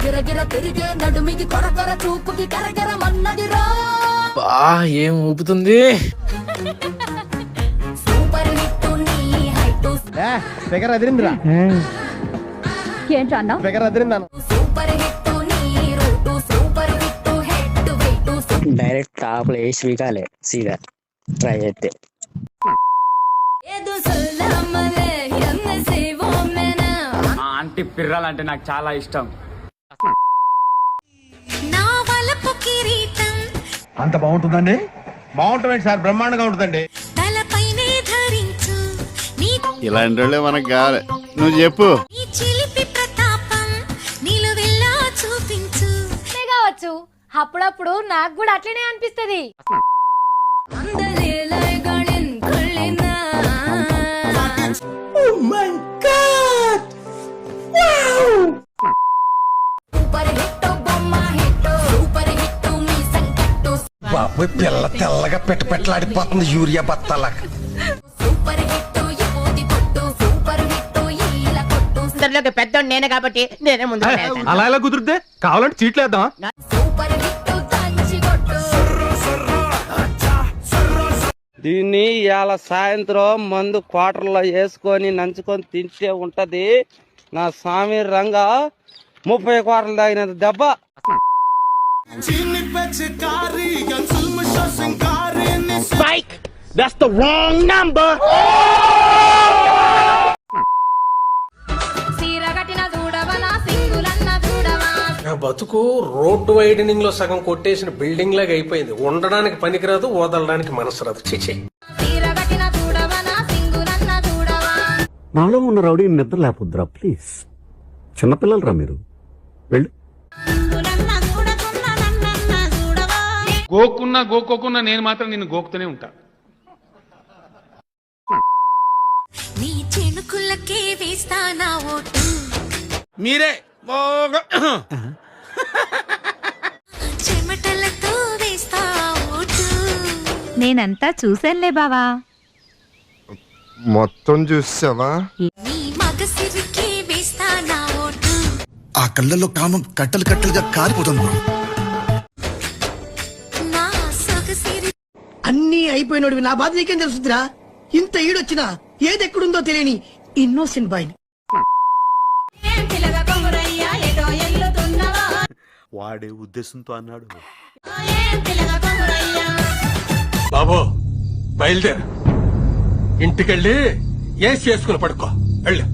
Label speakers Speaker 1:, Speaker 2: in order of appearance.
Speaker 1: గిరగిర తిరిగే నడుమికి కొరకొర చూపుకి కరగరమన్నదిరా.
Speaker 2: బా ఏం ఊపుతుంది.
Speaker 1: సూపర్ హిట్ నీ హైట్
Speaker 3: ఫిగర్ అదిరిందిరా.
Speaker 4: ఏంట్రా అన్నా?
Speaker 3: ఫిగర్ అదిరిందా?
Speaker 1: సూపర్ హిట్ నీ route super hit head weight
Speaker 5: direct top లో వేసి వీకాలే సీదా ట్రై చేస్తే.
Speaker 1: ఏదో సల్లమలే ఎన్న సేవో మెనా
Speaker 6: ఆంటీ పిర్రాలంటే నాకు చాలా ఇష్టం.
Speaker 1: నా వలపు కిరీటం
Speaker 3: అంత బాగుంటుందండి? బాగుంటుంది సార్, బ్రహ్మాండంగా ఉంటుందండి.
Speaker 1: తలపైనే ధరించు నీ
Speaker 7: ఇలాంటి వాళ్ళే మనకు కావాలి. నువ్వు చెప్పు.
Speaker 1: నీ చిలిపి ప్రతాపం నిలువెల్లా చూపించు.
Speaker 4: కావచ్చు, అప్పుడప్పుడు నాకు కూడా అట్లనే అనిపిస్తది.
Speaker 1: అందలేలైగళిన్ కళ్ళినా సూపర్ హిట్ బొమ్మ హిట్ సూపర్ హిట్ మీ సంకట్టు
Speaker 3: బాబోయ్, పిల్ల తెల్లగా పెట్టలాడిపోతుంది యూరియా బత్తాల.
Speaker 1: సూపర్ హిట్ యువతి కొట్టు సూపర్ హిట్ ఈల కొట్టు
Speaker 8: అందరిలోకి పెద్దోడు నేనే కాబట్టి నేనే ముందు
Speaker 3: అలా ఎలా కుదిరితే కావాలంటే చీట్లేద్దాం.
Speaker 1: సూపర్ హిట్ దంచి కొట్టు.
Speaker 9: దీన్ని ఇవాళ సాయంత్రం మందు క్వార్టర్లో వేసుకొని నంచుకొని తింటే ఉంటది నా స్వామి రంగా 30 క్వార్టర్లు తాగినంత దెబ్బ.
Speaker 5: That's the wrong number.
Speaker 1: సీర కట్టిన చూడవనా సింగులన్న చూడవా.
Speaker 2: నా బతుకు రోడ్డు వైడనింగ్ లో సగం కొట్టేసిన బిల్డింగ్ లాగా అయిపోయింది. ఉండడానికి పనికిరాదు, వదలడానికి మనసు రాదు. చిచి.
Speaker 1: సీర కట్టిన చూడవనా సింగులన్న చూడవా.
Speaker 10: నాలో ఉన్న రౌడీ నిద్ర లేకపోద్దురా ప్లీజ్. చిన్నపిల్లలు రా మీరు, వెళ్ళు.
Speaker 1: సింగులన్న చూడకున్నా నన్నన్న చూడవా.
Speaker 6: గోకున్నా గోకోకున్నా నేను మాత్రం నిన్ను గోకుతూనే ఉంటా.
Speaker 1: నీ చెనుకులకే వేస్తా నా ఓటు.
Speaker 6: మీరే
Speaker 1: చెమటలతో వేస్తా ఓటు.
Speaker 4: నేనంతా చూశానులే బావా.
Speaker 7: మొత్తం చూసావా?
Speaker 1: నీ మగసిరికే వేస్తా నా ఓటు.
Speaker 11: ఆ కళ్ళల్లో కామం కట్టలు కట్టలుగా కారిపోతుంది బ్రో.
Speaker 1: నా సొగసిరి
Speaker 8: అన్ని అయిపోయినోడివి, నా బాధ నీకేం తెలుస్తుందిరా? ఇంత ఈడొచ్చినా ఏది ఎక్కడుందో తెలియని ఇన్నోసెంట్ బాయ్.
Speaker 1: ఏం పిల్లగా కొమురయ్యా ఏదో ఎల్లుతున్నవా.
Speaker 10: వాడే ఉద్దేశంతో అన్నాడు.
Speaker 1: ఏం పిల్లగా కొమురయ్యా.
Speaker 2: బాబు బయలుదేరు, ఇంటికెళ్ళి ఏసి చేసుకుని పడుకో, వెళ్ళు.